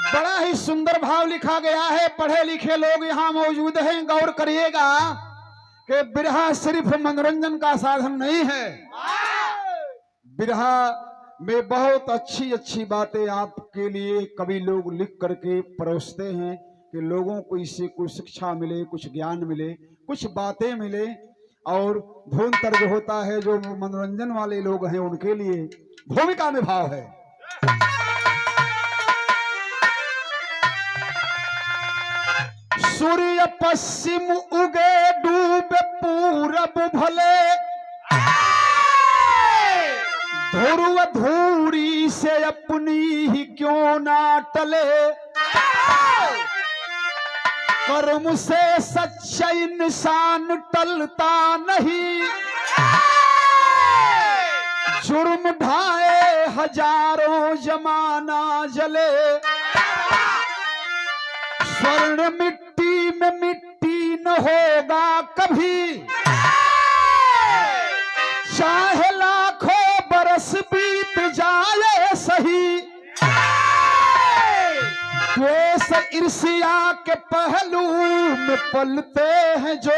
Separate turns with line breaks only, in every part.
बड़ा ही सुंदर भाव लिखा गया है। पढ़े लिखे लोग यहाँ मौजूद हैं, गौर करिएगा कि बिरहा सिर्फ मनोरंजन का साधन नहीं है। बिरहा में बहुत अच्छी अच्छी बातें आपके लिए कवि लोग लिख करके परोसते हैं कि लोगों को इससे कुछ शिक्षा मिले, कुछ ज्ञान मिले, कुछ बातें मिले। और धुन तर्ज होता है जो मनोरंजन वाले लोग हैं उनके लिए भूमिका में भाव है। सूर्य पश्चिम उगे डूबे पूरब भले, ध्रुव धूरी से अपनी ही क्यों ना टले। कर्म से सच्चा इंसान टलता नहीं, जुर्म ढाए हजारों जमाना जले। स्वर्ण मिट्टी में मिट्टी न होगा कभी, चाहे लाखों बरस बीत जाए सही। द्वेष ईर्ष्या के पहलू में पलते हैं जो,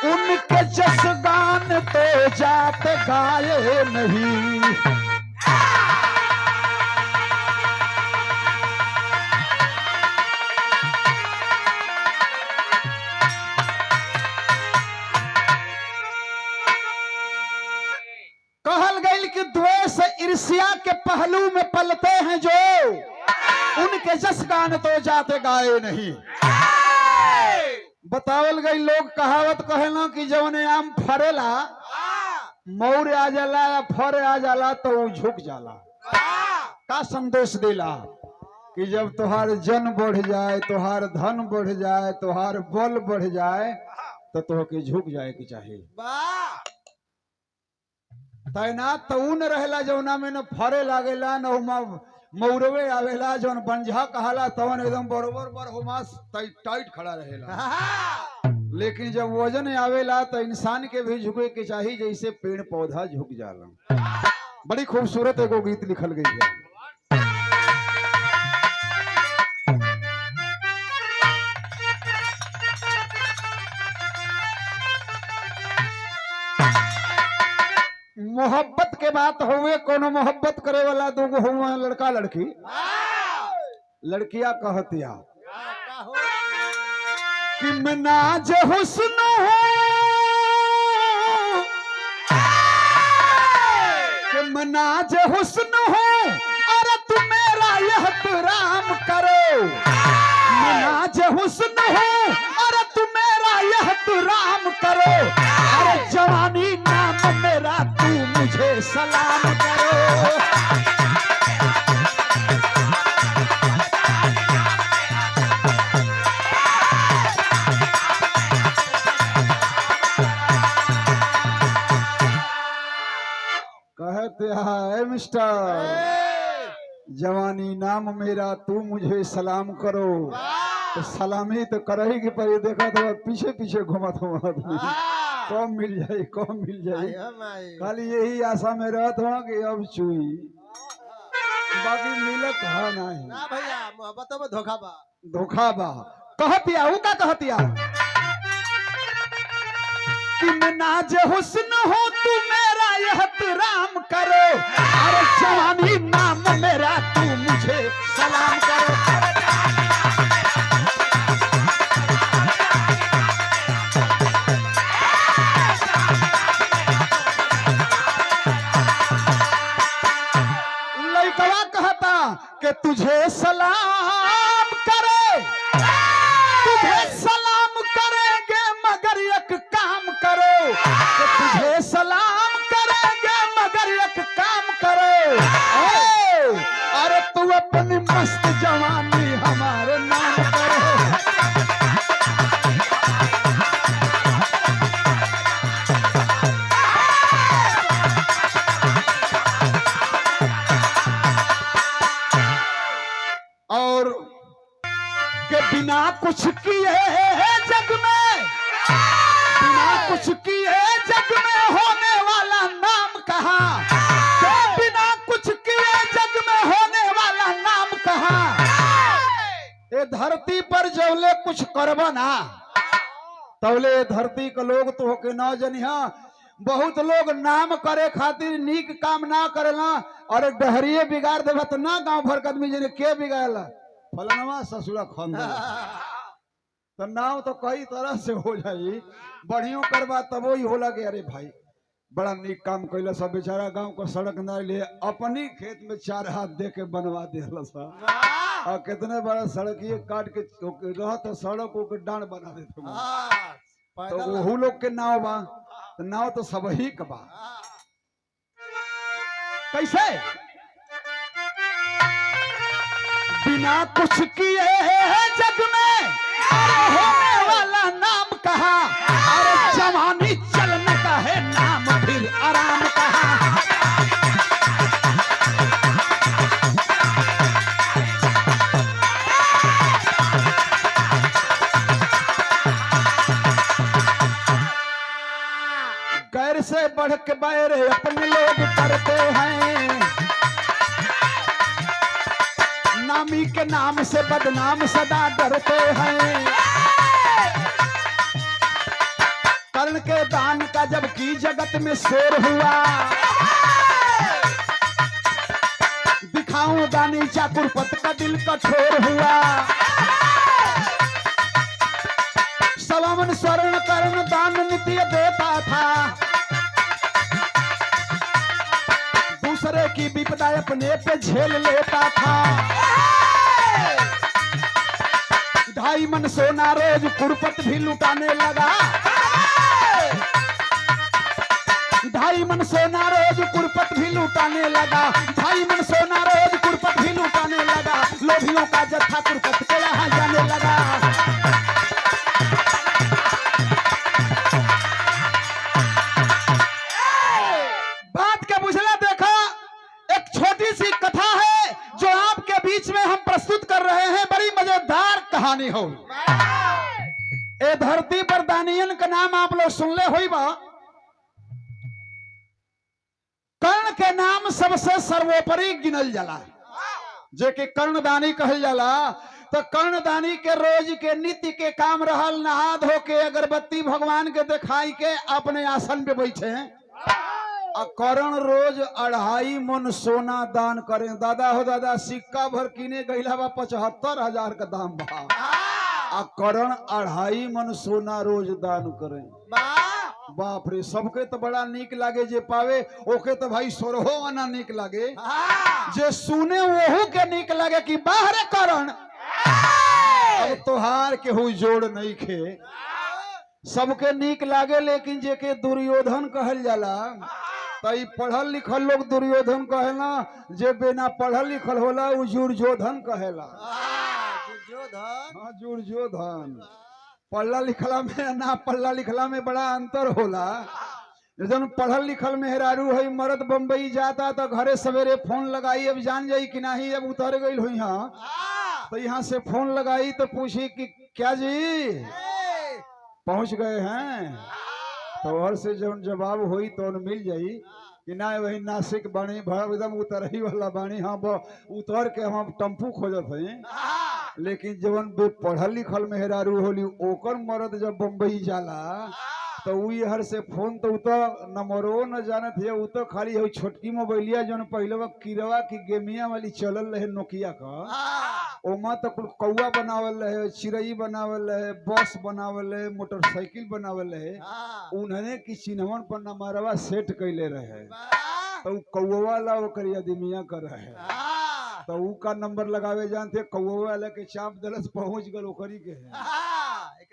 उनके जस गान तो जाते गाए नहीं। कहल गई कि द्वेष ईर्ष्या के पहलू में पलते हैं जो, उनके जस गान तो जाते गाए नहीं। बतावल गई लोग कहावत कहेला कि जवने आम फरेला मौर आ जाला या फरे आ जाला तो वो झुक जाला। का संदेश देला कि जब तुहार जन बढ़ जाए, तुहार धन बढ़ जाए, तुहार बल बढ़ जाए तो तोहके झुक जाए की चाहिए। तैनात तो ऊ न रहेला जौना में न फरे लागेला न मौरवे आवेला। जौन बंझा कहाला तवन एकदम बरोबर बरहुमास टाइट खड़ा रहेला। लेकिन जब वजन आवेला तो इंसान के भी झुके के चाहिए जैसे पेड़ पौधा झुक जाला। बड़ी खूबसूरत एगो गीत लिखल गई है। मोहब्बत के बात हुए, कोनो मोहब्बत करे वाला दूगो हुआ लड़का लड़की। लड़किया कहतिया कि मैं नाज हुस्न हूँ, कि मैं नाज हुस्न हूँ और तुम मेरा एहतराम करो। मैं नाज हुस्न हूँ और तुम मेरा एहतराम करो। अरे जवानी नाम मेरा तू मुझे सलाम करो। कहते हैं मिस्टर, जवानी नाम मेरा तू मुझे सलाम करो। तो सलामी तो करेगी पर ये देखा तो पीछे पीछे घुमत हुआ कम मिल जाए, कम मिल जाए। खाली यही आशा में रहत हुआ कि अब चुई, बाकी मिलत है नहीं ना भैया। मोहब्बत में धोखा बा, धोखा बा। कहतिया ऊ का कहतिया कि मैं नाज हुस्न हो तू मेरा एहतराम करो। अरे जवानी नाम मेरा तू मुझे सलाम करो। कि तुझे सलाम करे, तुझे सलाम करेंगे मगर एक काम करो। कि तुझे सलाम करेंगे मगर एक काम करो। अरे तू अपनी मस्त जवानी हमारे नाम करो। और के बिना कुछ किए जग में, बिना कुछ किए जग में होने वाला नाम कहा। के बिना कुछ किए जग में होने कुछ करबा ना तबले धरती के लोग तो होके न जनिहा। बहुत लोग नाम करे खातिर नीक काम ना करेला और डहरिए बिगाड़ देवा तो ना गांव भर के आदमी जने के बिगाड़ला फलानवा ससुरा खन तो नाव तो कई तरह से हो जाई। बढ़ियो करबा तब ही होला कि अरे भाई बड़ा नीक काम कैला। सब बेचारा गांव को सड़क ना ले अपनी खेत में 4 हाथ दे के बनवा दिला सा और कितने बड़ा सड़क ये काट के रह तो सड़क को डांड बना देते तो वहू लोग के नाव बा तो नाव तो सब ही का बा। कैसे बिना कुछ किए जग में होने वाला नाम कहा और जवानी चलने का है नाम फिर आराम कहा। गैर से बढ़ के बैर अपने लोग करते हैं। नामी के नाम से बदनाम सदा डरते हैं। कर्ण के दान का जबकि जगत में शोर हुआ दिखाऊं दानी चाकुरपत का दिल कठोर हुआ। सवामन स्वर्ण कर्ण दान नित्य देता था दूसरे की विपदा अपने पे झेल लेता था। 2.5 मन सोना रोज कुरपत भी लुटाने लगा। 2.5 मन सोना रोज कुरपत भी लुटाने लगा। 2.5 मन सोना रोज कुरपत भी लुटाने लगा। लोभियों का जत्था कुरपत के यहाँ जाने लगा। बात के बुझला देखा एक छोटी सी कथा है जो आपके बीच में हम प्रस्तुत कर रहे हैं। बड़ी मजेदार कहानी हो। ए धरती पर दानियन का नाम आप लोग सुन ले हुई बा। कर्ण के नाम सबसे सर्वोपरि गिनल जाला जे के कर्णदानी कहल जाला। तो कर्णदानी के रोज के नित्य के काम रहल नहा धो के अगरबत्ती भगवान के दिखाई के अपने आसन पे बैठे। कर्ण रोज 2.5 मन सोना दान करें। दादा हो दादा सिक्का भर किने गईला बा 75,000 का दाम बा। कर्ण 2.5 मन सोना रोज दान करें। बाप रे सबके तो बड़ा नीक लागे जे पावे ओके तो भाई 16 आना नीक लागे जे सुने वहू के नीक लागे कि बाहर कर्ण अब तोहार के हुई जोड़ नहीं खे। सबके नीक लागे लेकिन जे के दुर्योधन कहल जाला तो पढ़ल लिखल लोग दुर्योधन कहेला। जे बिना पढ़ल लिखल होला उ दुर्योधन कहेला। दुर्योधन पढ़ला लिखला में ना पढ़ला लिखला में बड़ा अंतर होला। जब पढ़ल लिखल मेहरारू है मर्द बम्बई जाता तो घरे सवेरे फोन लगाई अब जान जाई कि नहीं अब उतर गई हुई। यहाँ तो यहाँ से फोन लगाई तो पूछी कि क्या जी पहुंच गए हैं तो और से जब जवाब हुई तो मिल जाई कि ना वही नासिक बाणी एकदम उतरही वाला बाणी। हाँ उतर के हम टेम्पू खोजत है। लेकिन जवन बे पढ़ल लिखल मेहरारू होली ओकर मर्द जब बम्बई जाला तो हर से फोन तो नंबरो न जानत है। उ तो खाली है छोटकी मोबाइलिया जो पहले किरवा की गेमिया वाली चलल रहे नोकिया का ओमा तो कुल कौआ बनावल रहे चिड़ई बनावल रहे बस बनावल रहे मोटरसाइकिल बनावल रहे। उन्होंने की चिन्हवन पर नंबरवा सेट कैले रहे तो कौआ ला ओकर आदमिया कर रहे तो उ का नंबर लगावे जानते कौआ वाला के चाप दलस पहुंच गल ओकरी के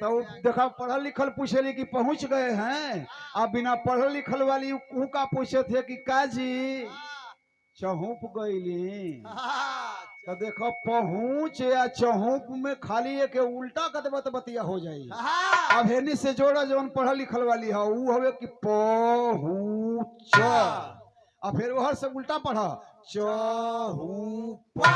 तो देखा पढ़ल लिखल पूछे कि पहुंच गए हैं। अब बिना पढ़ल लिखल वाली उ का पूछे थे कि काजी चहुप गईली तो देखो पहुंच या चहुप में खाली एक उल्टा कदबत बतिया हो जाई। अब हेनी से जोड़ा जौन पढ़ल लिखल वाली है उ हवे कि पहुंच और फिर वहर से उल्टा पढ़ा चहुपा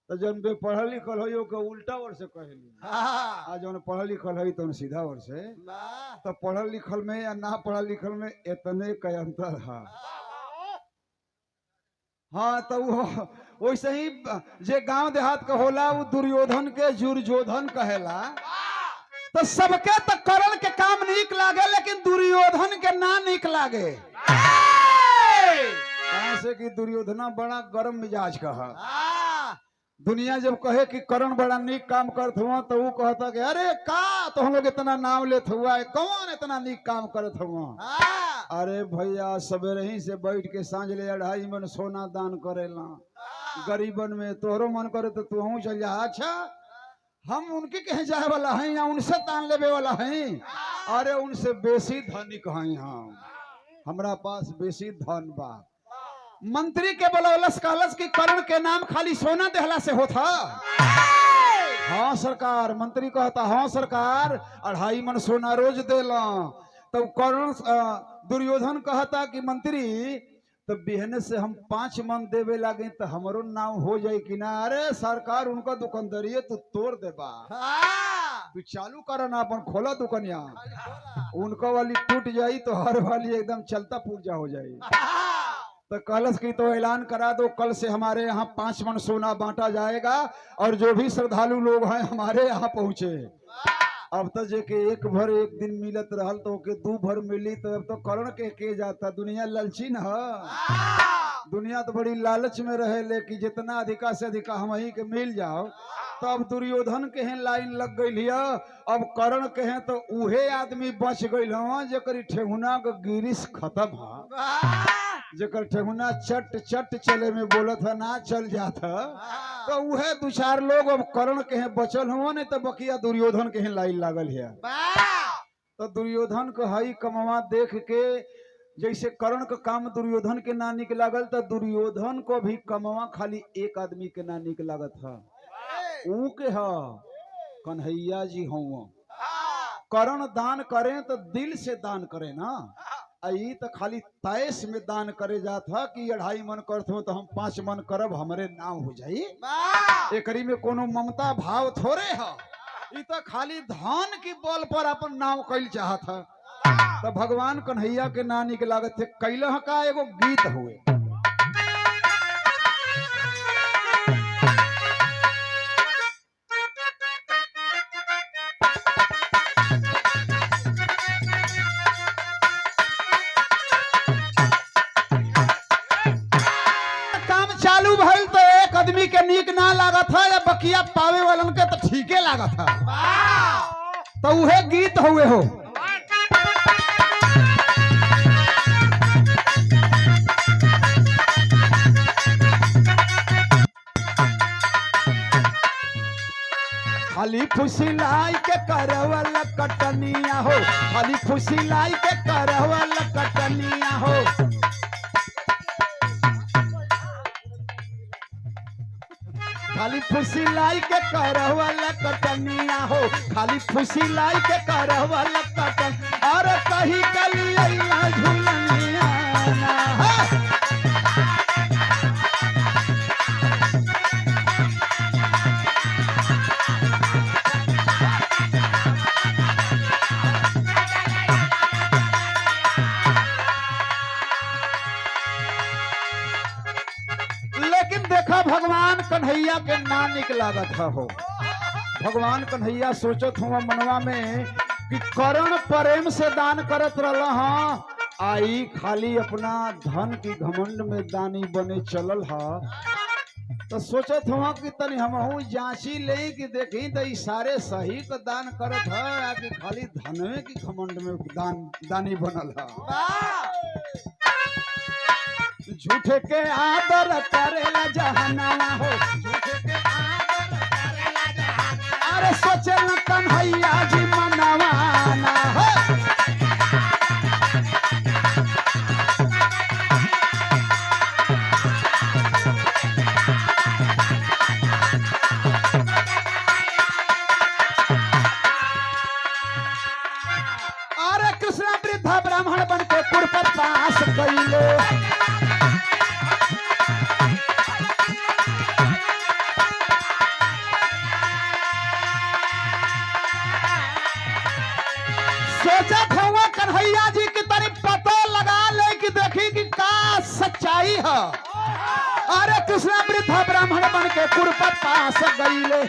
तो जौन बे पढ़ल लिखल हो के उल्टा वर से कहली। आ जौन पढ़ल लिखल है तो सीधा वर से। तो पढ़ल लिखल में या ना पढ़ल लिखल में इतने का अंतर है। हाँ तो वैसे ही जे गांव देहात का होला वो दुर्योधन के जुर्योधन कहेला। तो सबके तो करण के काम नीक लागे लेकिन दुर्योधन के ना नीक लागे। से कि दुर्योधना बड़ा गरम मिजाज का है। दुनिया जब कहे कि करण बड़ा नीक काम करत हुआ तो वो कहता कि अरे का तो हम लोग इतना नाम लेत हुआ है, कौन इतना नीक काम करत हुआ। अरे भैया सवेरे ही से बैठ के सांझ ले 2.5 मन सोना दान करेला गरीबन में, तोहरो मन करे तो तू चल जा। अच्छा हम उनके कहे जाए वाला है या उनसे दान लेवे वाला है? अरे उनसे बेसी धनिक है, हमरा पास बेसी धन बा। मंत्री के बोलौलस कहलस कि करण के नाम खाली सोना देहला से होता। हाँ सरकार। मंत्री कहता हाँ सरकार 2.5 मन सोना रोज देला। तब करण दुर्योधन कहता कि मंत्री तो बिहने से हम 5 मन देवे लगे तो हमारो नाम हो जाए कि ना। अरे सरकार उनका दुकानदारी तू तोड़ देबा, तू चालू कर ना अपन खोला दुकानिया, उनका वाली टूट जाई तो हर वाली एकदम चलता पूजा हो जाए। तो कलश की तो ऐलान करा दो कल से हमारे यहाँ 5 मन सोना बांटा जाएगा और जो भी श्रद्धालु लोग हैं हमारे यहाँ पहुँचे। अब तो जे के एक भर एक दिन मिलत रहल तो के 2 भर मिली तो अब तो करण के जाता। दुनिया लालची न है, दुनिया तो बड़ी लालच में रहे लेकिन जितना अधिका से अधिका हम ही के मिल जाओ। तो अब दुर्योधन के हैं लाइन लग गई है, अब करण के हैं तो उहे आदमी बच गई हो जकर ठेहुना का गिरिश खत्म है, जकर ठेहुना चट चट चले में बोलत है ना चल जाता। तो उहे 2-4 लोग अब करण के हैं बचल हुआ, नहीं तो बकिया दुर्योधन के हैं लाइन लागल है। तो दुर्योधन को हई कमवा देख के जैसे करण का काम दुर्योधन के ना निक लागल तो दुर्योधन को भी कमवा खाली एक आदमी के ना निक लागत है, ऊ के है कन्हैया जी हुआ। करण दान करें तो दिल से दान करें ना, आई तो खाली तैस में दान करे जाता कि 2.5 मन करते हो तो हम 5 मन करब हमारे नाम हो जाई। एकरी में कोनो ममता भाव थोड़े है, ई तो खाली धन की बल पर अपन नाम कैल चाहत है। तो भगवान कन्हैया के ना निक लागत थे कैलह का एगो गीत हुए। आदमी के नीक ना लागत था या बकिया पावे वालन के तो ठीके लागत था। तो उहे गीत हुए हो। खाली फुसिलाई के करवल कटनिया हो, खाली फुसिलाई के करवल कटनिया हो। खाली फुसिलाई के करवल कटनिया हो, खाली फुसिलाई के करवल कटन और कहीं कलिया झुलनिया भगवान कन्हैया के ना निक लागत हो। भगवान कन्हैया सोचत हुआ मनवा में कि करण प्रेम से दान करत रहा, आई खाली अपना धन की घमंड में दानी बने चलल हा। तो सोचत हुआ कि तनी हमहू जांची ले कि देखी तो इशारे सही तो दान करत है या कि खाली धनवे की घमंड में दानी बनल हा। झूठे के आदर करेला जहानावा हो, झूठे के आदर करेला जहानावा। अरे सोचे न कन्हैया जी मनवाना हो। अरे कृष्ण वृद्ध ब्राह्मण बन के पुर पर पास गईले। कन्हैया जी की तरफ पता लगा ले कि देखी कि का सच्चाई है। अरे कृष्ण वृद्ध ब्राह्मण बन के कुरपत पास गईले।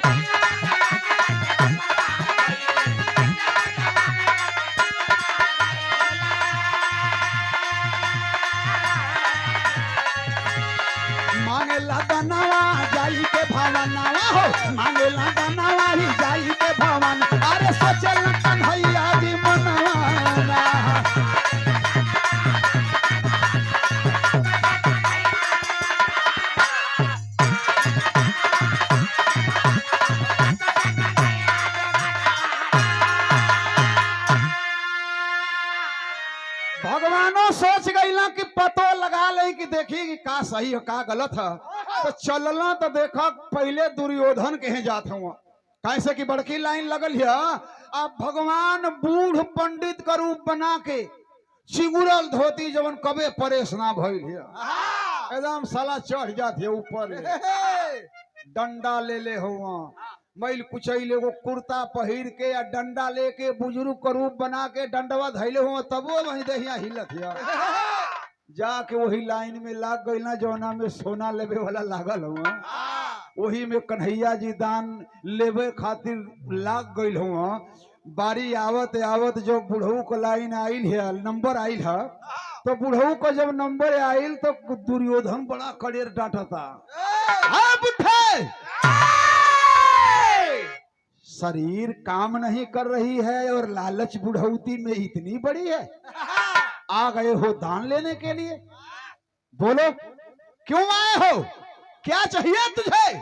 मांगेला दनावा जाई के भवनवा हो, मांगेला दनावा ही जाई के भवन। अरे सोचल कन्हैया जी मनवा भगवानों सोच गई ना कि पतो लगा ले कि देखी कि का सही है का गलत है। तो चलना तो देखा पहले दुर्योधन के जात हुआ कैसे की बड़की लाइन लगल है। अब भगवान बूढ़ पंडित का रूप बना के चिगुरल धोती जवन कबे परेश ना भइल है, एकदम साला चढ़ जाते ऊपर डंडा ले ले हुआ मैल कुचैले वो कुर्ता पहिर के या डंडा लेके बुजुर्ग का रूप बना के डंडवा धैले हुआ तबो वही दहिया हिलत है। जाके वही लाइन में लाग गई ना जौना में सोना लेवे वाला लागल हुआ, वही में कन्हैया जी दान लेवे खातिर लाग गई हुआ। बारी आवत आवत जो बुढ़ऊ को लाइन आइल है, नंबर आइल है, तो बुढ़ऊ को जब नंबर आइल तो दुर्योधन बड़ा कड़ेर डांटा था। शरीर काम नहीं कर रही है और लालच बुढ़ौती में इतनी बड़ी है, आ गए हो दान लेने के लिए, बोलो क्यों आए हो, क्या चाहिए तुझे।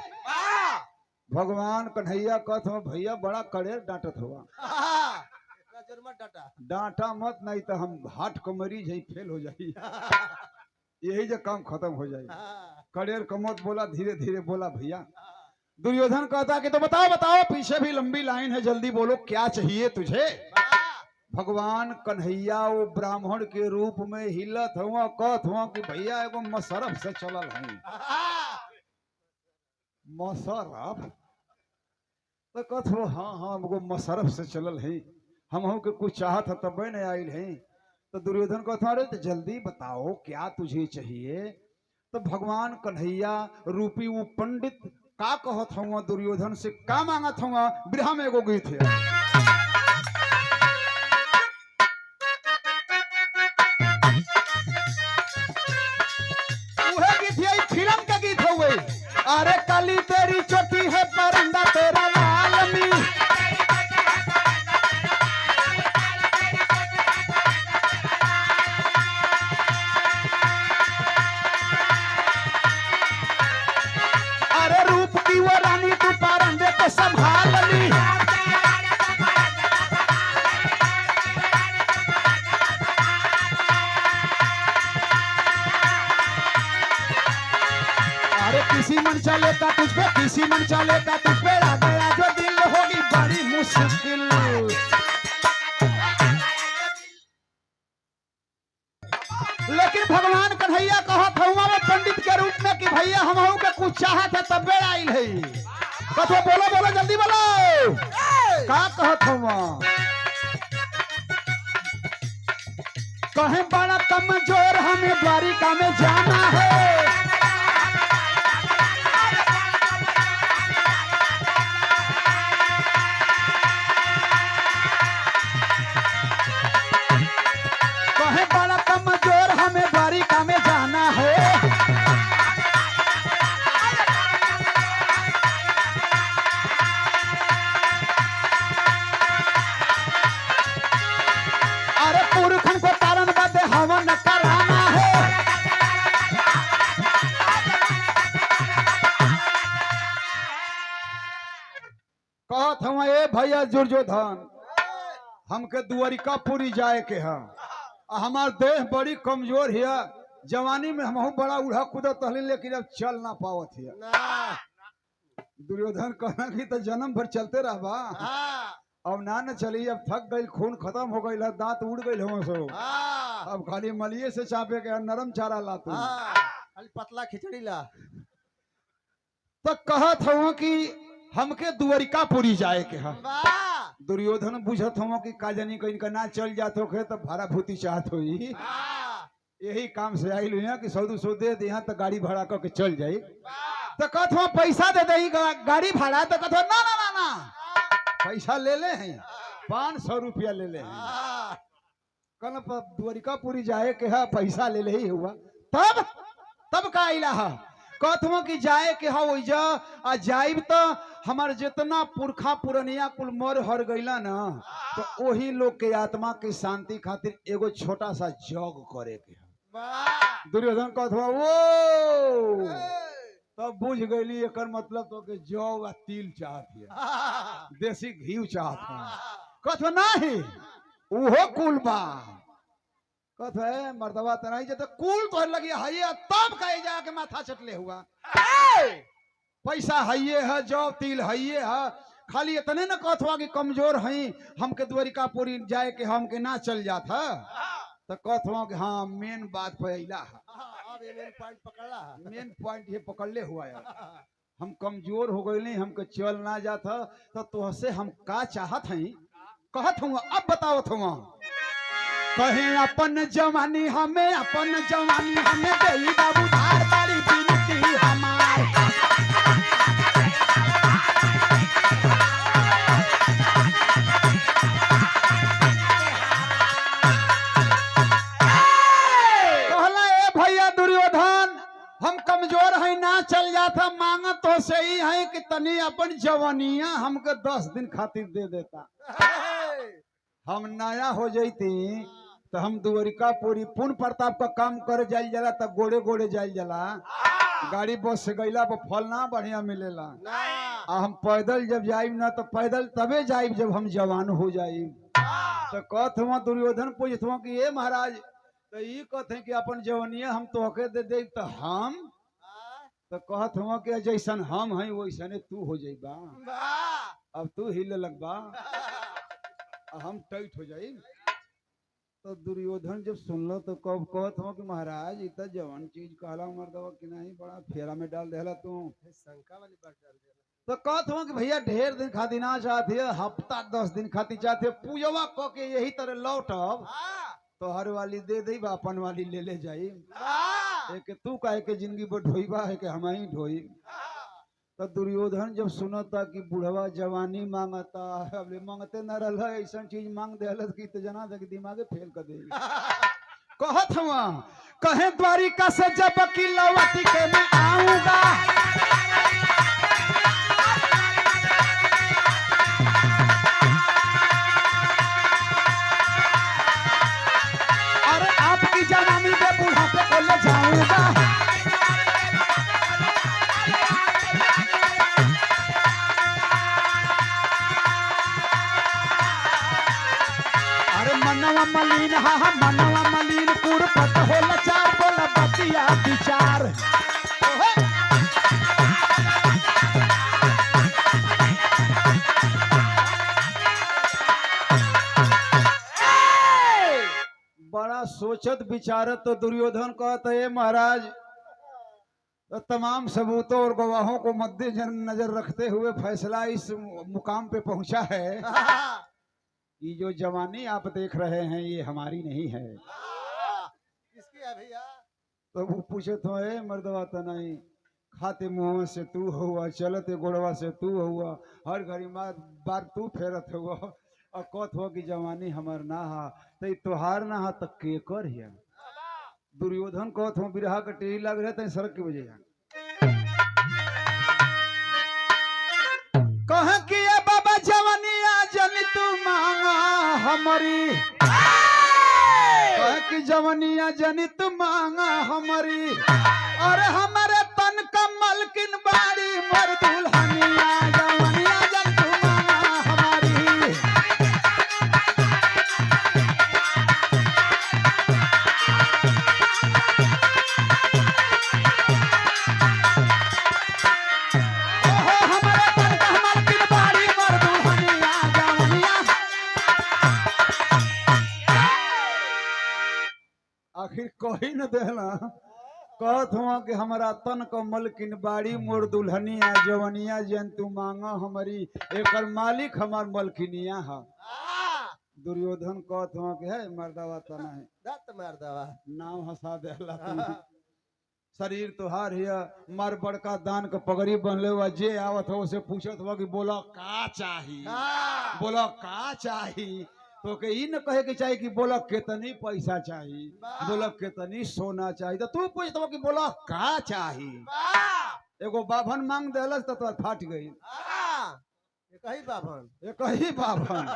भगवान कन्हैया कहत हो भैया बड़ा कड़ेर डांटत हुआ, डांटा मत नहीं तो हम हार्ट को मरीज है फेल हो जाए, यही जो काम खत्म हो जाए। कड़ेर को मत बोला, धीरे धीरे बोला भैया। दुर्योधन कहता कि तो बताओ बताओ, पीछे भी लंबी लाइन है, जल्दी बोलो क्या चाहिए तुझे। भगवान कन्हैया वो ब्राह्मण के रूप में हिलत हुआ कहत हुआ कि भैया एगो मसरफ से चलल है। मसरफ तो कहत हो हाँ हाँ एगो मसरफ से चलल है, हम के कुछ चाहत है तब न आयल है। तो दुर्योधन कहत अरे तो जल्दी बताओ क्या तुझे चाहिए। तो भगवान कन्हैया रूपी वो पंडित का कहत हुआ दुर्योधन से का मांगत हुआ। बिरहा में एगो गीत है, उहे गीत है फिल्म का गीत हुए। अरे काली तेरी चोटी है परंदा तेरा लाल मी, अरे रूप की वो रानी तू परंदे को संभाल ली। अरे किसी मन चलेगा तुझ पे, किसी मन चलेगा तुझ पे, आ गया जो दिल होगी बड़ी मुश्किल। लेकिन भगवान कन्हैया कहत हुआ वो पंडित के रूप में कि भैया हम के कुछ चाहत है तब बेड़ आइल है। कथो बोलो बोलो जल्दी बोलो का कहत हुआ। कहे बड़ा कमजोर हमें द्वारिका में जाना है, कहे बड़ा कमजोर हमें द्वारिका में जाना है। अरे पुरखन को तारण बदे हवन कराना है। कहत हुआ ए भैया दुर्योधन हमके द्वारिकापुरी जाए के है, हमार देह बड़ी कमजोर है, जवानी में हम बड़ा उड़ा कूदत हली लेकिन अब चल ना पावत है। दुर्योधन कहना कि तो जन्म भर चलते रहबा, अब ना न चली, अब थक गई, खून खत्म हो गई, दांत उड़ गई हो सो, अब खाली मलिए से चापे के नरम चारा ला तू,
पतला खिचड़ी ला।
तो कहत हो कि हमके द्वारिकापुरी जाए के है। दुर्योधन बुझत हो कि का जानी कहीं का ना चल जात हो तो भाड़ा भूति चाहत होई। यही काम से आई लू कि सौदू सौ दे दे यहाँ तो गाड़ी भाड़ा करके चल जाई। तो कथो पैसा दे दे गाड़ी भाड़ा, तो कथो ना ना ना ना पैसा ले ले हैं, 500 रुपया ले ले हैं। कल द्वारिकापुरी जाए के है, पैसा ले ले ही हुआ। तब का इला है कथो कि जाए के है वैजा आ जाइब तो हमार जितना पुरखा पुरनिया कुल मर हर गईला ना, तो वही लोग के आत्मा की शांति खातिर एगो छोटा सा जग करे के है। दुर्योधन कथवा वो तब बुझ गई एक मतलब तो के जौ आ तिल चाहत है, देसी घी चाहत है। कथवा नहीं उहो कुल बा, कथ है मर्दवा तनाई जब कुल तो लगी है तब कहे जाके माथा चटले हुआ। पैसा है है जौ तिल है खाली इतने न कथवा कि कमजोर है हमके द्वारिकापुरी जाए के हमके ना चल जात है। तो कथवा कि हाँ मेन बात पे अला मेन पॉइंट ये पकड़ले हुआ है। हम कमजोर हो गए नहीं, हमके चल ना जात है, तो तुहसे हम का चाहत हैं कहत हूँ। अब बताओ हुआ कहे अपन जवानी हमें दे बाबू धार बाड़ी बिनती हमार। कहला ए भैया दुर्योधन हम कमजोर है ना चल जाता, मांगत तो सही है कि तनी अपन जवानिया हमके 10 दिन खातिर दे देता। हम नया हो जाती तो हम द्वारिकापुरी पुण्य प्रताप का काम कर जाइल जला, तब गोड़े गोड़े जाइल जला। गाड़ी बस से गईला पर फल ना बढ़िया मिलेला। हम पैदल जब जाइब ना तो पैदल तबे जाइब जब हम जवान हो जाइब। तो कहत हुआ दुर्योधन पूछत हुआ कि ये महाराज तो ये कहते कि अपन जवानिया हम तोहके दे दे, तो हम तो कहत हुआ कि जैसन हम हैं वैसने तू हो जाइबा। अब तू हिले लगबा हम टाइट हो जाई। तो दुर्योधन जब सुनलो तो कब कहत हो कि महाराज इतना जवान चीज कहला मर्दवा कि नहीं बड़ा फेरा में डाल देला तू, शंका वाली बात डाल देला। तो कहत हो कि भैया ढेर दिन खातिर ना चाहते, हफ्ता 10 दिन खातिर चाहते, पूजवा क के यही तरह लौटब तो हर वाली दे दे अपन वाली ले ले जाई। एक तू काहे के जिंदगी पर ढोईबा है कि हम ही ढोई। तो दुर्योधन जब सुनता कि बुढ़वा जवानी मांगता, अब मांगते न रहा ऐसा चीज मांग दे कि तो जना दे दिमागे फेल कर दे। कहत हुआ कहे द्वारिका से जब की लौटी के मैं आऊंगा, अरे आपकी जवानी पे बुढ़ापे को ले जाऊंगा। मनवा मलिन हा मनवा मलिन कुरपत होला चार बोला बतिया विचार। बड़ा सोचत विचारत तो दुर्योधन कहता है महाराज तो तमाम सबूतों और गवाहों को मद्दे नजर रखते हुए फैसला इस मुकाम पे पहुंचा है। ये जो जवानी आप देख रहे हैं ये हमारी नहीं है।
किसकी है भैया?
तो वो पूछे तो है मर्दवा तो नहीं, खाते मुंह से तू हुआ, चलते गोड़वा से तू हुआ, हर घड़ी बार तू फेरत हुआ, और कथ हो कि जवानी हमार ना हा तो तोहार ना हा तो केकर है। दुर्योधन कथ हो बिरहा के टेरी लग रहे थे सड़क की वजह कह कि बाबा जवानिया जन तू मांगा हमारी, कह कि जवानिया जन तू मांगा हमारी, और हमारे तन का मलकिन बाड़ी मर दुल्हनिया जवानिया जन तू मांगा हमारी। आखिर कही न देला कहत हुआ कि हमारा तन को मलकिन बाड़ी मोर दुल्हनिया जवनिया जन तू मांगा हमारी, एकर मालिक हमार मलकिनिया है। दुर्योधन कहत हुआ कि है मर्दावा तना है
दत्त मार दवा
नाम हंसा देला तू। शरीर तोहार हिया मार बड़का दान के पगड़ी बनले हुआ जे आवत हो उसे पूछत हुआ कि बोला का चाही बोला का चाही तो के ई न कहे के चाही कि बोला कितनी पैसा चाही बोला कितनी सोना चाही तो तू पूछत हुआ कि बोला का चाही एगो बाभन मांग देलस तो तोर फाट गई
कही बाभन
एक ही बाभन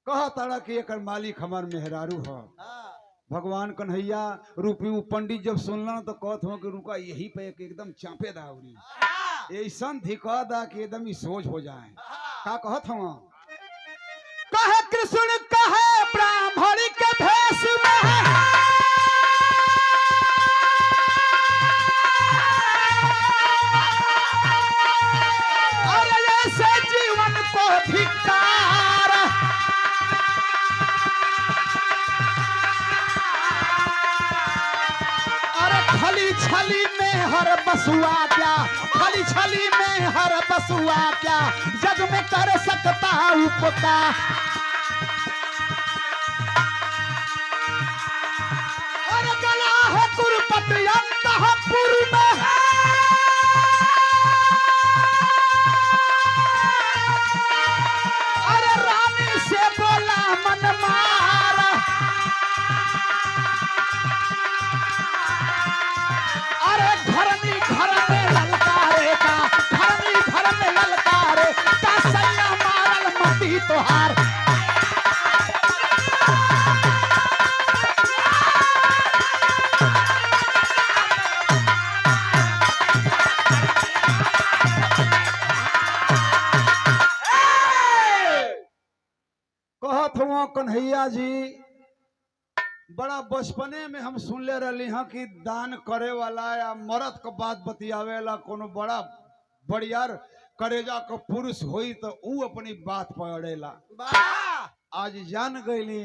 कह तारा कि एकर मालिक हमार मेहरारू ह भगवान कन्हैया रूपी उ पंडित जब सुनल तो कहत हो कि रुका यही पे एक एकदम चापे दावरी ऐसा धिका दा कि एकदम ही सोच हो जाए का कहत हो कहे कृष्ण कहे ब्राह्मण के भेष में अरे ऐसे जीवन को धिक्कार खली छली में हर बसुआ क्या खली छली में हर बसुआ क्या जग में कर सकता उपकार और गला है कुरपत अंतःपुर में अरे रानी से बोला मन मार घर में ललकारे का सैया मारल मती तोहार कहत हुआ कन्हैया जी बड़ा बचपने में हम सुनले रही हाँ कि दान करे वाला या मरद के बात बतियावेला कोनो बड़ा बड़ियार करेजा का पुरुष होई तो ऊ अपनी बात पड़ेला आज जान गईली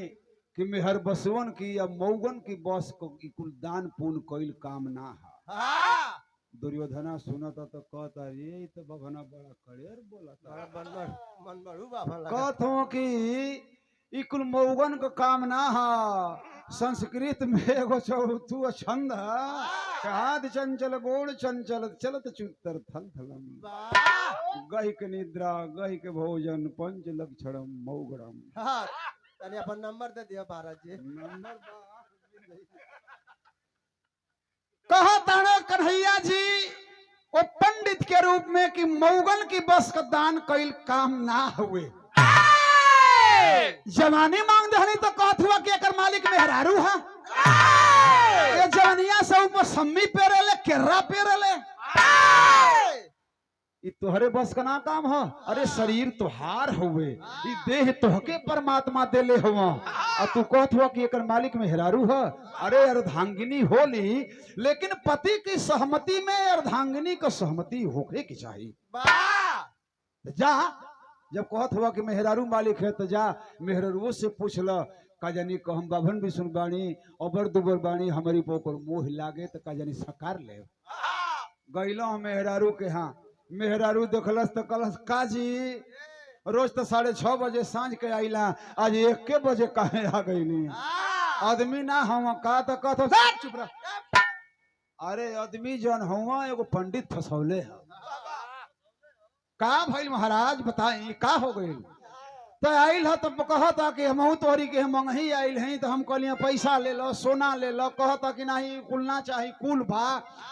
कि मेहर बसवन की या मऊगन की बस को कुल दान पुण्य कईल काम ना है दुर्योधना सुनता तो कहता ये तो बभना बड़ा कड़ेर बोला कहत हो कि ई कुल मऊगन का काम ना है संस्कृत में एगो चौथु छंद हाथ चंचल गोड़ चंचल चलत चुतर थल थलम गहिक निद्रा गहिक भोजन पंच लक्षणम मऊगड़म
तने अपन नंबर दे दिया महाराज जी
नंबर कहा ताना कन्हैया जी वो पंडित के रूप में कि मऊगन की बस का दान कईल काम ना हुए जवानी मांग दहनी तो कहत हुआ कि एकर मालिक मेहरारू है ये जवानिया से ऊपर सम्मी पेरेले केरा पेरेले ई तोहरे बस का ना काम है अरे शरीर तोहार हुए ई देह तोहके परमात्मा देले हुआ और तू कहत हुआ कि एकर मालिक मेहरारू है अरे अर्धांगिनी होली लेकिन पति की सहमति में अर्धांगिनी का सहमति होके की चाहिए जा जब कहत हुआ कि मेहरारू मालिक है तो जा मेहरारू से पूछ ल का जानी को हम बाभन भी सुन बाणी अबर दुबर बाणी हमारी पोकर मोह लागे तो का जानी सकार ले गईलो मेहरारू के हाँ मेहरारू देखलस तो कलस काजी रोज तो 6:30 बजे सांझ के आईला आज 1 बजे काहे आ गईली आदमी ना हम का तो कहत चुप रह अरे आदमी जन हुआ एगो पंडित फसौले है का भइल महाराज बताई का हो गई तो आइल है तो कहता कि हम तोहरी के मंगही आइल हैं तो हम कहलिए पैसा ले लो सोना ले लो कहता कि नहीं कुल ना चाहिए कुल भा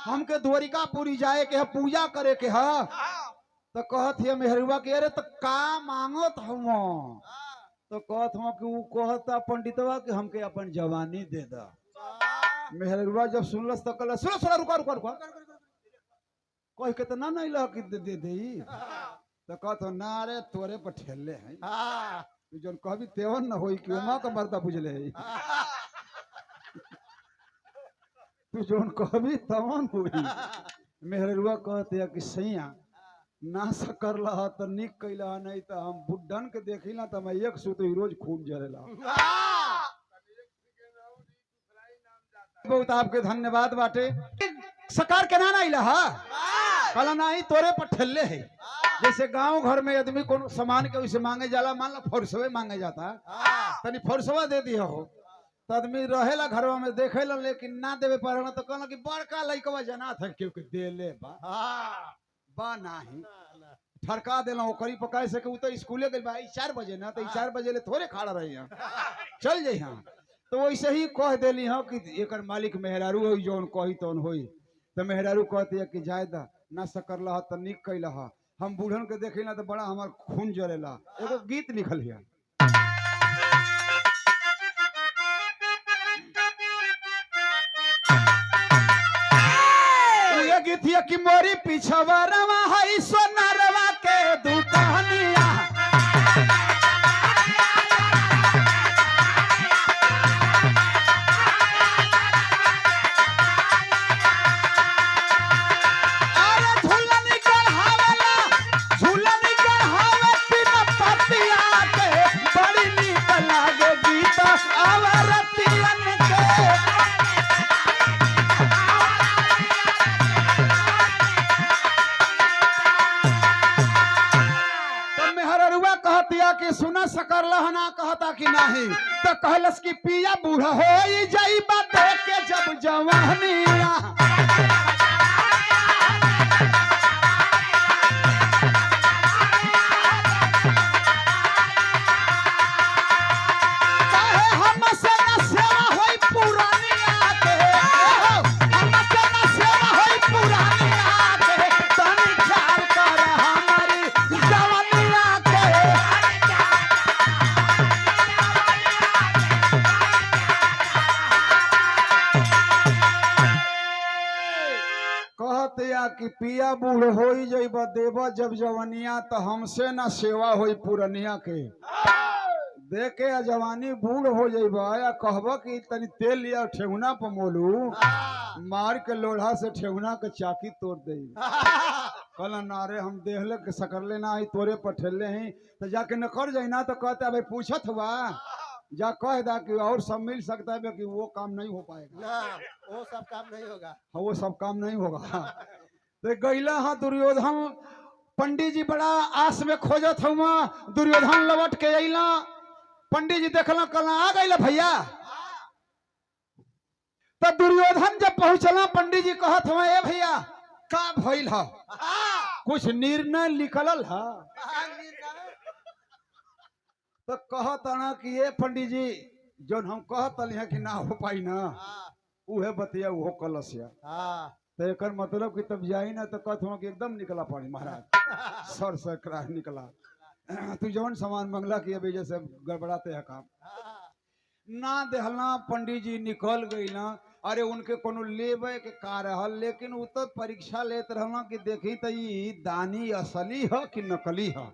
हमके द्वारिकापुरी जाए के है पूजा करे के है तो कहत है मेहरुआ के अरे तो का मांगत हम तो कहत हम कि वो कहता पंडितवा कि हमके अपन जवानी दे दा मेहरुआ जब सुनलस तो कहला सुनो सुनो रुका रुका रुका कोई के तो ना नहीं ला कि दे दे तो कहत ना रे तोरे पर ठेले हैं तू जन कहबी तेवन न होई कि उमा का मर्दा बुझले है तू जन कहबी तवन होई मेहरुआ कहते है कि सैया ना सकर ला तो निक कैला नहीं तो हम बुड्ढन के देखिला तो मैं एक सुत रोज खूब जरेला बहुत आपके धन्यवाद बाटे सकार के ना इला कला नहीं तोरे पर ठेले है जैसे गांव घर में आदमी को सामान के उसे मांगे जाला, मान लो फरसवे मांगे जाता, तनी फरसवा दे दिया हो तो आदमी रहेला घरवा में देखेला, लेकिन ना देवे पारना तो कहला कि बड़का लइकवा जना था क्योंकि देले बा नाही ठरका देला ओकरी पकाए से कि उ तो स्कूले गइल बा 4 बजे ना, तो 4 बजे ले थोड़े खड़ा रही हैं, चल जाई हां। तो वैसे ही कह देली हां कि एकर मालिक मेहरारू होई, जौन कही तौन होई। तो मेहरारू कहती है कि जायदा ना सकरला त निक कैला, हम बूढ़न के देखेला तो बड़ा हमार खून जरेला। एगो गीत लिखल है, ये गीत है कि मोरी पिछवा रवा है सोनारवा के दुकानिया, कि सुना सकरला ना कहता कि नहीं, तो कहलस कि पिया बूढ़ा हो जाई बात के जब जवानिया, कि पिया बूढ़ हो जब देव जब जवनिया तो हमसे ना सेवा होई पुरनिया के, देखे जवानी बूढ़ हो जाइबा या कहब कि तनी तेल लिया ठेहुना पर मोलू, मार के लोढ़ा से ठेहुना के चाकी तोड़ दे। कल नारे हम देहले के सकरले ना आई तोरे पर ठेले ही, तो जाके न कर जाई ना तो कहते भाई पूछत हुआ जा कह दा कि और सब मिल सकता है कि वो काम नहीं हो पाएगा
ना, वो सब काम नहीं होगा,
वो सब काम नहीं होगा। तो गैला हाँ दुर्योधन, पंडित जी बड़ा आस में खोजत हुआ, दुर्योधन लौट के अला, पंडित जी देखला कल आ गई भैया। तो दुर्योधन जब पहुंचला पंडित जी कहत हुआ ए भैया का भइल है, कुछ निर्णय निकलल है? तो कहत ना कि ये पंडित जी जो हम कहत है कि ना हो पाई ना, उहे बतिया वो कलश है। तो एक मतलब कि तब जाई ना तो कहत हुआ कि एकदम निकला पानी महाराज, सर से करा निकला। तू जौन सामान मंगला कि अभी जैसे गड़बड़ाते है काम ना देहला, पंडित जी निकल गई ना। अरे उनके कोनो लेवे के का रहल, लेकिन वो तो परीक्षा लेत रहना कि देखी तो ये दानी असली है कि नकली है।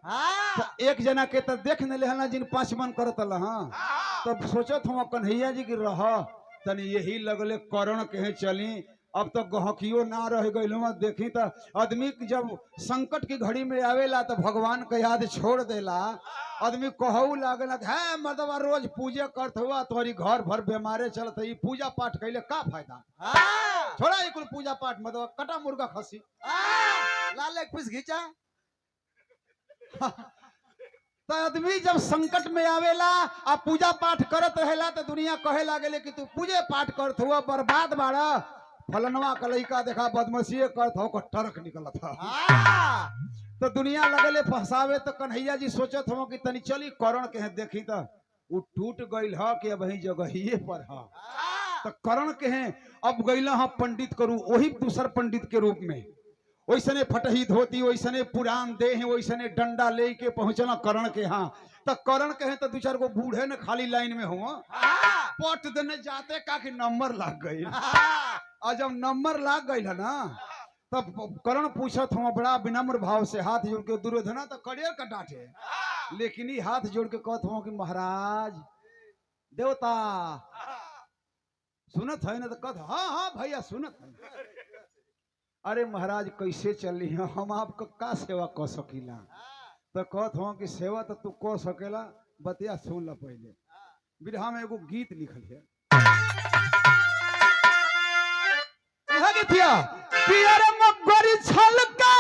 तो एक जना के तो देख न लेहला जिन 5 मन करत हाँ, तब सोचत हम कन्हैया जी की रह तनी यही लगले करण के चली। अब तो गहकियो ना रह गई, देखी तो आदमी जब संकट की घड़ी में आवेला तो भगवान का याद छोड़ देला, आदमी कहू लागला है मर्दवा रोज पूजे करत हुआ तोहरी घर भर बीमारे चलत है, पूजा पाठ कैले का फायदा? छोड़ा ये कुल पूजा पाठ, मर्दवा कटा मुर्गा खसी
लाल एक पीस घीचा।
तो आदमी जब संकट में आवेला आ पूजा पाठ करत रहेला तो दुनिया कहे लागेले कि तू पूजे पाठ करत हुआ बर्बाद बाड़ा, फलनवा का लइका देखा बदमाशी करत हो टरक निकलत था। तो दुनिया लगले फंसावे। तो कन्हैया जी सोचत हो कि तनी चली करण के देखी तो वो टूट गई है कि अब वही जगहिए पर है। तो करण के हैं अब गईला हाँ पंडित करू, वही दूसर पंडित के रूप में, वैसने फटही धोती, वैसने पुरान दे हैं, वैसने डंडा ले के पहुंचना करण के यहाँ। तो करण के हैं तो 2-4 गो बूढ़े ने खाली लाइन में हुआ पट देने जाते का कि नंबर लग गई। और जब नंबर लग गई है ना तब करण पूछत हुआ बड़ा विनम्र भाव से हाथ जोड़ के, दुर्योधना तो कड़ियर का डांटे, लेकिन ये हाथ जोड़ के कहत हुआ कि महाराज देवता सुनत है ना? तो कहत हाँ हाँ भैया सुनत है। अरे महाराज कैसे चली है, हम आपको का सेवा कर सकीला? तो कहत हुआ कि सेवा तो तू कर सकेला, बतिया सुन ला पहले। बिरहा में एगो गीत लिखल है, पियर मगरी छलका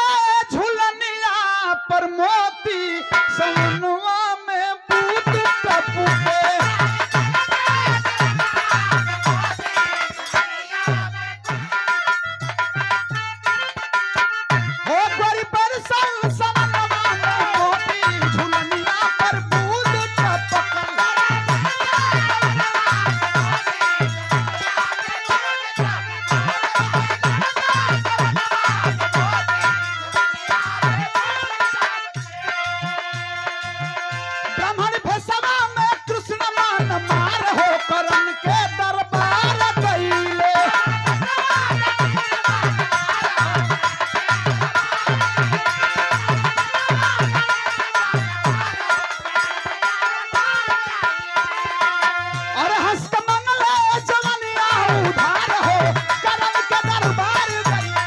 झुलनिया पर पर मोती सवनवा में बूट टपके हो गोरी पर सवनवा में मोती झुलनिया पर बूट टपके ब्राह्मण भेषवा में कृष्ण मान मार हो करण के दरबार गईले और हस्त मंगले जवनिया उधार हो करण के दरबार गईले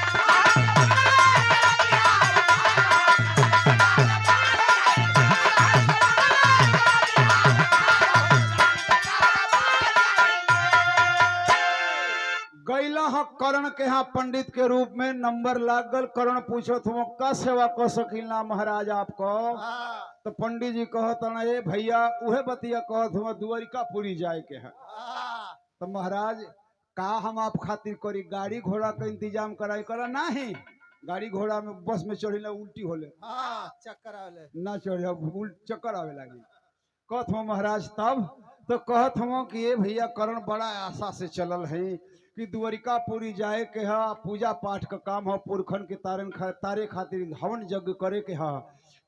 गैला ह कर्ण के यहाँ पंडित के रूप में नंबर लागल। कर्ण पूछो तुम का सेवा कर सकीला महाराज आपको?
हाँ,
तो पंडित जी कहत ए भैया उहे बतिया कहत हम द्वारिकापुरी जाए के है।
हाँ,
तो महाराज का हम आप खातिर करी? गाड़ी घोड़ा का इंतजाम कराई करा नहीं। गाड़ी घोड़ा में बस में चढ़िला उल्टी होले
हाँ, चक्कर आवले।
ना चढ़िया चक्कर आवे लगी। कहत हम महाराज तब तो कहत हम कि ये भैया कर्ण बड़ा आशा से चलल है कि द्वारिकापुरी जाए के है, पूजा पाठ का काम है, पुरखन के तारे खातिर हवन यज्ञ करे के है।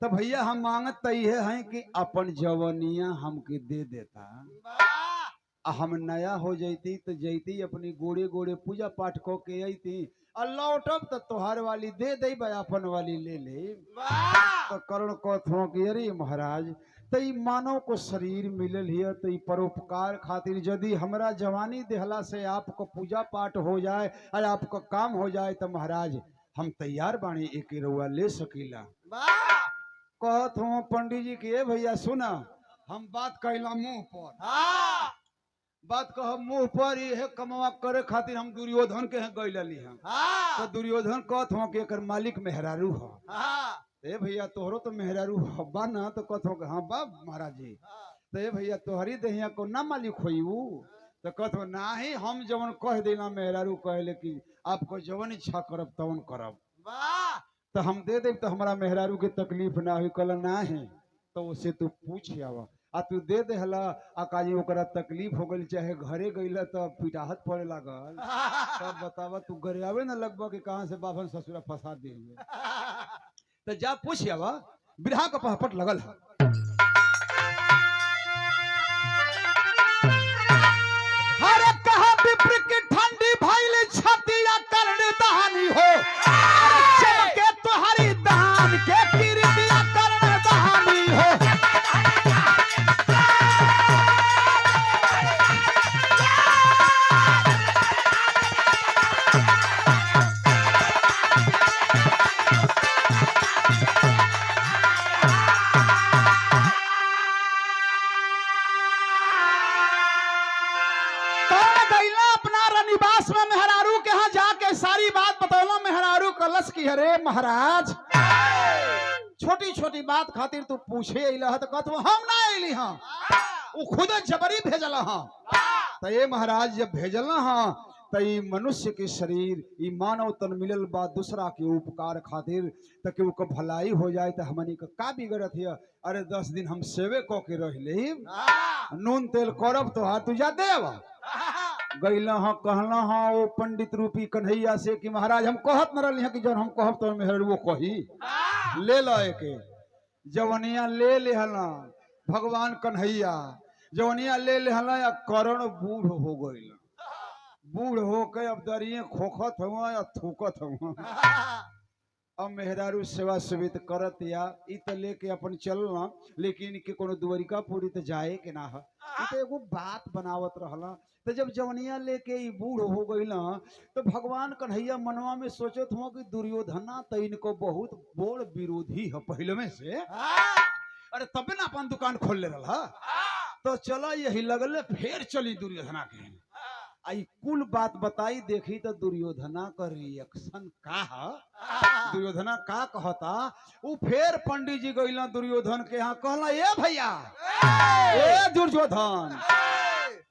तो भैया हम मांगत तो ये हैं कि अपन जवनिया हमके दे देता,
वाह,
हम नया हो जैती तो जैती अपनी गोड़े गोड़े पूजा पाठ को के अती और लौटब तो तोहार वाली दे दे अपन वाली ले ले।
वाह,
तो कर्ण कहत कि अरे महाराज तो मानव को शरीर मिलल है तो परोपकार खातिर यदि हमरा जवानी देहला से आपको पूजा पाठ हो जाए और आपका काम हो जाए तो महाराज हम तैयार बाणी एक रुआ ले सकीला।
वाह,
कहत हूँ पंडित जी के भैया सुना हम बात कहला मुंह पर,
हाँ,
बात कह मुंह पर ये कमवा करे खातिर हम दुर्योधन के हैं गैलली हम। तो
हाँ,
दुर्योधन कहत हूँ कि एकर मालिक मेहरारू है।
हाँ,
ए भैया तोहरो तो मेहरारू बा ना? तो कहत हूँ हाँ बा महाराज जी। तो ए भैया तोहरी दहिया को ना मालिक होई ऊ? तो कहत हो नाही हम जवन कह देना मेहरारू कहले कि आपको जवन इच्छा करब तवन करब।
वाह,
तो हम दे देब तो हमारा मेहरारू के तकलीफ ना हुई। कल ना है तो उससे तू पूछ आवा आ तू दे देहला आ काजी ओकरा तकलीफ हो गई चाहे घरे गईला तो पिटाहत पड़े लागल तब बतावा तू घरे आवे ना लगभग कि कहाँ से बाभन ससुरा फंसा दिए। तो जा पूछ आवा बिरहा का पहपट लगल है। हर कहा विप्र की ठंडी भइल छतिया कर्ण दहानी हो चमके तुहरी दान के कीर्तिया कर्ण दहानी हो। निवास में मेहरारू के यहाँ जाके सारी बात बतौला। मेहरारू कलश की हरे महाराज छोटी छोटी बात खातिर तू पूछे अइला तो कहत हम ना अइली हां, वो खुद जबरी भेजल हां। तो ये महाराज जब भेजल हां तो ये मनुष्य के शरीर ये मानव तन मिलल बा दूसरा के उपकार खातिर तो केहू के भलाई हो जाए तो हमनी का बिगड़त है। अरे 10 दिन हम सेवे क के रह ले नून तेल करब तो हाथ तुझा देव गैला हाँ कहला हाँ वो पंडित रूपी कन्हैया से कि महाराज हम कहत न रही कि जब हम कहब तो मेहर वो कही ले ला के जवनिया ले लेहला भगवान कन्हैया जवनिया ले लेहला या करण बूढ़ हो गई। बूढ़ हो के अब दरिये खोखत हुआ या थूकत हुआ। अब मेहरारू सेवा सुवित करत या इत लेके अपन चलना लेकिन के कोनो द्वारिकापुरी तो जाए के ना है। तो एगो बात बनावत रहला तो जब जवनिया लेके ई बूढ़ हो गई ना तो भगवान कन्हैया मनवा में सोचत हो कि दुर्योधना तो इनको बहुत बड़ विरोधी है पहले में से। अरे तबे ना अपन दुकान खोल ले रहा तो चला यही लगले फिर चली दुर्योधना के आई कुल बात बताई देखी तो दुर्योधना का रिएक्शन का है। दुर्योधना का कहता उ फेर पंडित जी गइला दुर्योधन के यहाँ कहला ए भैया ए दुर्योधन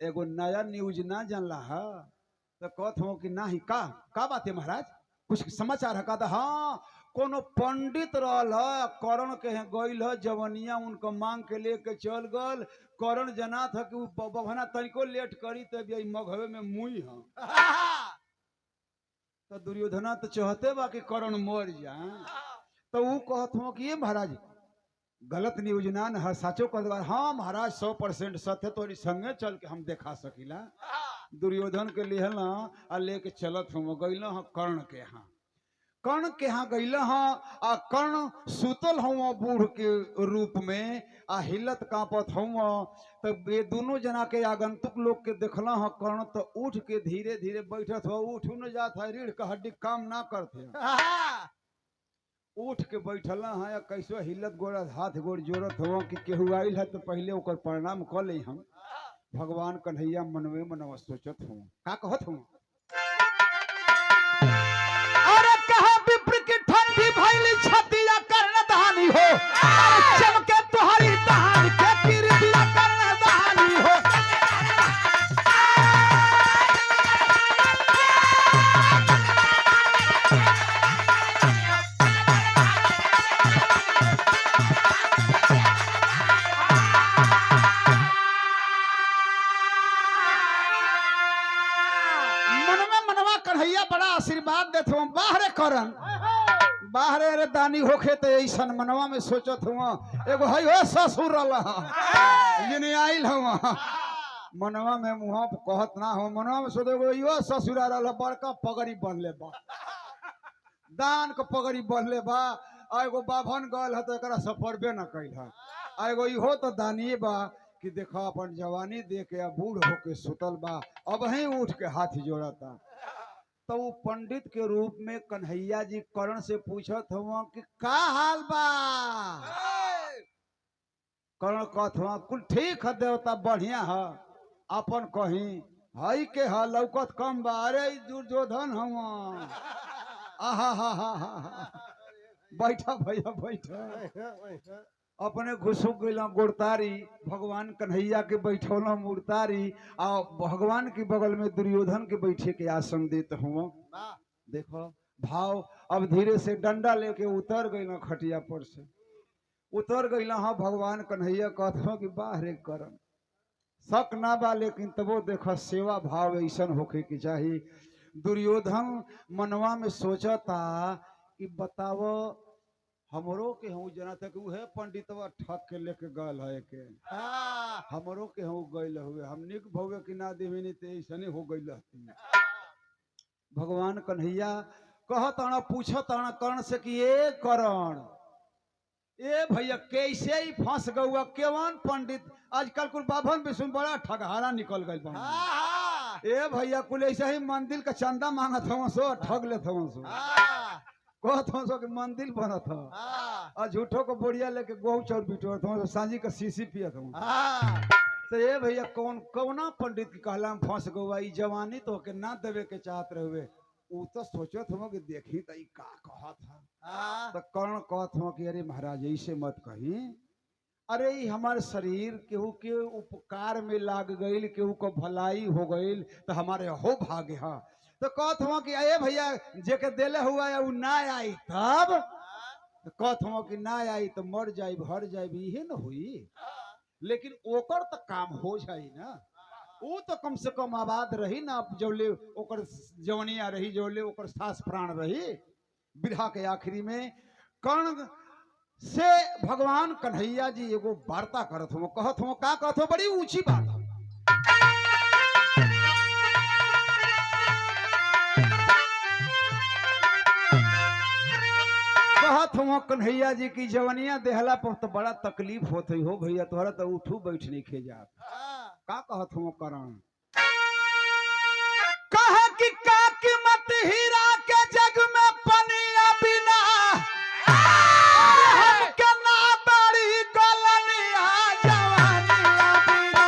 एगो नया न्यूज ना जानला है तो कहत हो कि नाही का बात है महाराज कुछ समाचार है का हाँ कोनो पंडित रहल करण के गइल है जवनिया उनको मांग के लेके चल गल करण जना था कि बभना तनिको लेट करी तब यही मघवे में मुई है तो दुर्योधना तो चाहते बा कि करण मर जाए तो वो कहत हो कि ये महाराज गलत न्यूज ना है साचो कह हाँ महाराज 100% सत्य तोरी संगे चल के हम देखा सकीला दुर्योधन के लिए ना आ लेके चलत हम गइल कर्ण के यहाँ कर्ण के यहाँ गइल आ कर्ण सुतल हूँ बूढ़ के रूप में आ हिलत कांपत हूँ तो ये दोनों जना के आगंतुक लोग के देखला हाँ कर्ण तो उठ के धीरे धीरे बैठत हो उठ न जात है रीढ़ का हड्डी काम ना करते उठ के बैठल है या कैसे हिलत गोड़ हाथ गोड़ जोड़त हो कि केहू आइल है तो पहले ओकर प्रणाम कर ले हम भगवान कन्हैया मनवे मनवा सोचत हूँ का कहत हूँ
अरे कहा विप्र की ठंडी भइली छतिया कर्ण दहानी हो चमके तुहरी दहान के किरतिया कर्ण दहानी हो
आशीर्वाद देते हूँ बाहरे करन बाहरे अरे दानी होखे तो ऐसा मनवा में सोचत हूँ एगो है हो ससुर जिन्हें आइल हूँ मनवा में मुँह कहत ना हो मनवा में सोचे यो ससुर बड़का पगड़ी बंधले बा दान के पगड़ी बंधले बा एगो बाभन गल है तो एक सफरबे न कैल है एगो इहो तो दानिये बा कि देखा अपन जवानी दे के बूढ़ होके सुतल बा अब ही उठ के हाथ जोड़ता तो वो पंडित के रूप में कन्हैया जी कर्ण से पूछत हुआ कि का हाल बा कर्ण कहत हुआ कुल ठीक है देवता बढ़िया है अपन कहीं हई के है लौकत कम बा अरे दुर्योधन हुआ आहा हा हा हा बैठा भैया बैठा अपने घुसुक गइल गोड़तारी भगवान कन्हैया के बैठौल मुड़तारी आ भगवान के बगल में दुर्योधन के बैठे के आसन देते हुआ देखो भाव अब धीरे से डंडा लेके उतर गइल खटिया पर से उतर गइल हाँ भगवान कन्हैया कहते कि बाहरे करम शक ना बा लेकिन तबो देखो सेवा भाव ऐसा होके के चाहिए दुर्योधन मनवा में सोचता कि बताओ हमरो के हूँ जना तक उहे पंडितवा ठक के लेके गल है के हमरो के हूँ गइल हुए हम निक भोगे कि ना देवे नहीं ते ऐसने हो गइल भगवान कन्हैया कहत आना पूछत आना कर्ण से कि ए कर्ण ए भैया कैसे ही फंस गौआ केवन पंडित आजकल कुल बाभन विष्णु बड़ा ठगहारा निकल गइल बा ए भैया कुल ऐसे ही मंदिर का चंदा मांगत हूँ सो ठग लेत हूँ सो कहत हूँ सो कि मंदिर बनत हो और झूठो को बोरिया लेके गहू चाउर बिटोरत हूँ सांझी का सीसी पियत हूँ तो ये भैया कौना पंडित की कहला में फंस गौआ जवानी तो के ना देवे के चाहत रहे उ तो सोचत हूँ कि देखी तो का कहत है तो कर्ण कहत हूँ कि अरे महाराज ऐसे मत कही अरे हमारे शरीर केहू के उपकार में लाग गई केहू को भलाई हो गई तो हमारे हो भाग्य है तो कहत हूँ कि अरे भैया जेके देले हुआ है वो ना आई तब तो कहत हूँ कि ना आई तो मर जाए भर जाए ये न हुई लेकिन ओकर तो काम हो जाए ना वो तो कम से कम आबाद रही ना जौले ओकर जवनिया रही जौले ओकर सास प्राण रही बिरहा के आखिरी में कर्ण से भगवान कन्हैया जी एगो वार्ता करत हो कहत हो का कहत हो बड़ी ऊंची बात कहत हो कन्हैया जी की जवनिया देहला पर तो बड़ा तकलीफ होत हो भैया तोहरा तो उठू बैठ नहीं खे जा का कहत हो करण
कहा कि का कीमत हीरा के जग में पनिया बिना के ना बड़ी गलनिया जवानिया बिना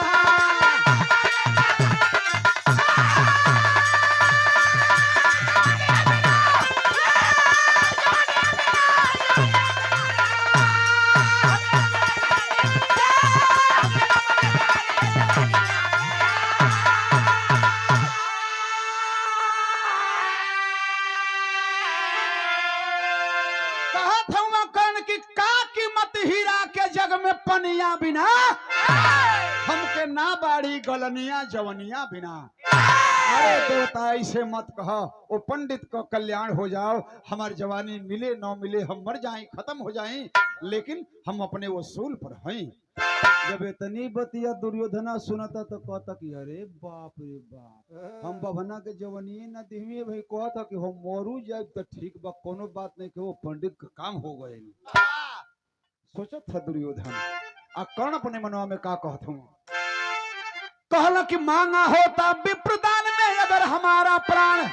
कहत हूँ कर्ण की का कीमत हीरा के जग में पनिया बिना हमके ना बाड़ी गलनिया जवनिया बिना। अरे देवता ऐसे मत कहो, वो पंडित को कल्याण हो जाओ, हमारी जवानी मिले न मिले हम मर जाएं खत्म हो जाएं, लेकिन हम अपने वसूल पर हैं।
जब इतनी बतिया दुर्योधना सुनता तो कहता कि अरे बाप रे बाप, हम बभना के जवनिए न दिहवे भाई, कहता कि हम मरू जाए तो ठीक बा, कोनो बात नहीं कि वो पंडित का काम हो गए। सोचत था दुर्योधन। आ कर्ण अपने मनवा में का कहत हूँ,
कहला कि मांगा होता विप्रदान में अगर हमारा प्राण,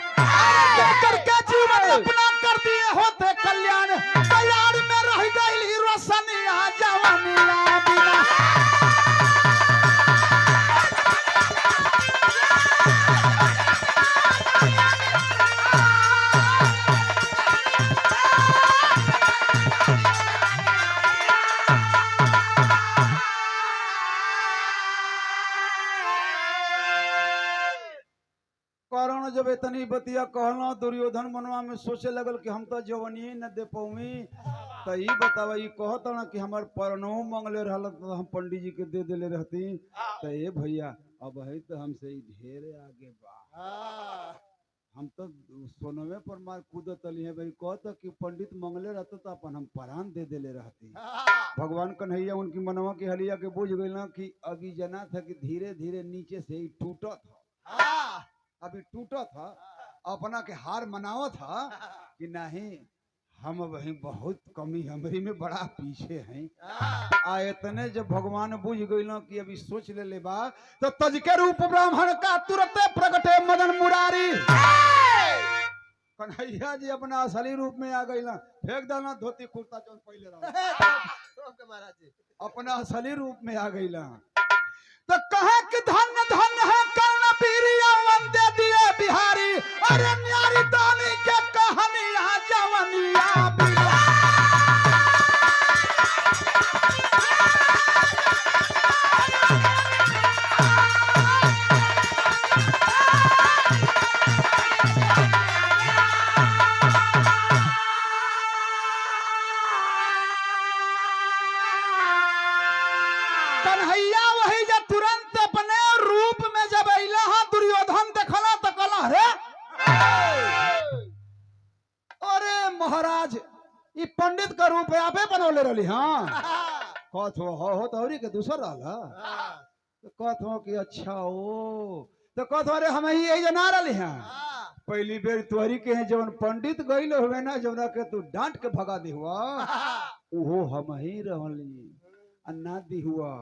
करके जीवन अपना कर दिए होते कल्याण, कल्याण में रह गई रोशनिया जवानिया बिना।
कर्ण जब इतनी बतिया कहला, दुर्योधन मनवा में सोचे लगल कि हम तो जवनिए न दे पौमी। तो ई बतावा, ई कहता ना कि हमार परनो मंगले रहल तो हम पंडित जी के दे देले रहती। तो ये भैया अब है तो हमसे ई ढेरे आगे बा, हम तो सोनवे पर मार कूदत अली है भाई। कहता कि पंडित मंगले रहते तो अपन हम परान दे देले रहती। भगवान कन्हैया उनकी मनवा की हलिया के बुझ गई ना कि अभी जना था कि धीरे धीरे नीचे से ही टूटा था, अभी टूटा था, अपना के हार मनावा था कि नहीं हम वही बहुत कमी हमारी में बड़ा पीछे हैं। आ इतने जब भगवान बुझ गई ना कि अभी सोच ले बा, तो तज के रूप ब्राह्मण का तुरंत प्रगटे मदन मुरारी। कन्हैया जी अपना असली रूप में आ गई ना, फेंक देना धोती कुर्ता जो पहले रहा, अपना असली रूप में आ गई ना।
तो कहे कि धन धन है कर्ण पीरिया वंदे दिए बिहारी, अरे न्यारी दानी के कहानिया जवनिया बिना। कन्हैया वही जब तुरंत अपने रूप में जब अइला हा, दुर्योधन देखला तो कहला अरे
अरे महाराज ये पंडित का रूप है, आपे बनौले रही। हाँ कहत हो तौरी के दूसर रहा, तो कहत हो कि अच्छा ओ, तो कहत हो अरे हम ही यही जना रही हैं। पहली बेर तुहरी के हैं जवन पंडित गईल हुए ना, जवना के तू डांट के भगा दी हुआ, वो हम ही रहली अन्ना दी हुआ।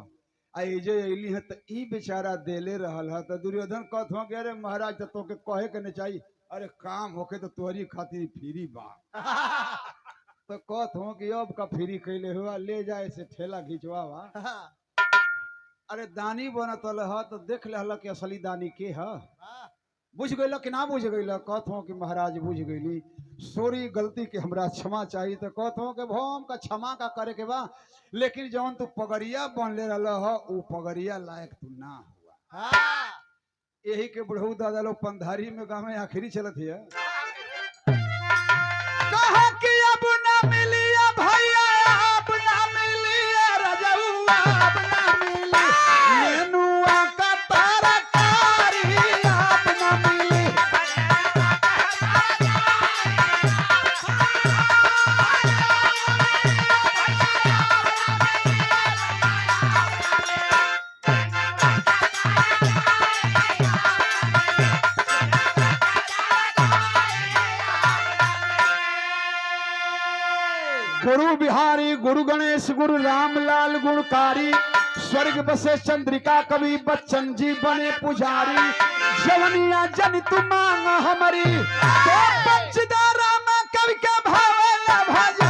जे अली है तो ई बेचारा देले रहल है। तो दुर्योधन कहत हो कि अरे महाराज तो के कहे के नहीं चाहिए, अरे काम होके तो तोहरी खातिर फ्री बा। तो कहत हो कि अब का फ्री कैले हुआ, ले जाए से ठेला घिंचवावा। अरे दानी बनत है तो देख ले कि असली दानी के है, बुझ गई कि ना बुझ गई। कहत हो कि महाराज बुझ गई, सॉरी गलती के हमरा क्षमा चाहिए। तो कहत हो कि भोम का क्षमा का करे के बा, लेकिन जौन तू पगड़िया बनले रहल हो वो पगड़िया लायक तू ना हुआ। यही के बुढ़ऊ दादा लोग पंधारी में गाँव में आखिरी चलत है।
कहा कि अब ना मिलिया भैया, अब ना मिलिया रजौआ, अब ना मिली नेनुआ का तरकारी, अब ना मिली।
गुरु बिहारी गुरु गणेश गुरु रामलाल गुणकारी, स्वर्ग बसे चंद्रिका कवि बच्चन जी बने पुजारी। जवनिया जन तू मांग हमारी, तो पंचदारा में कवि के भाव भज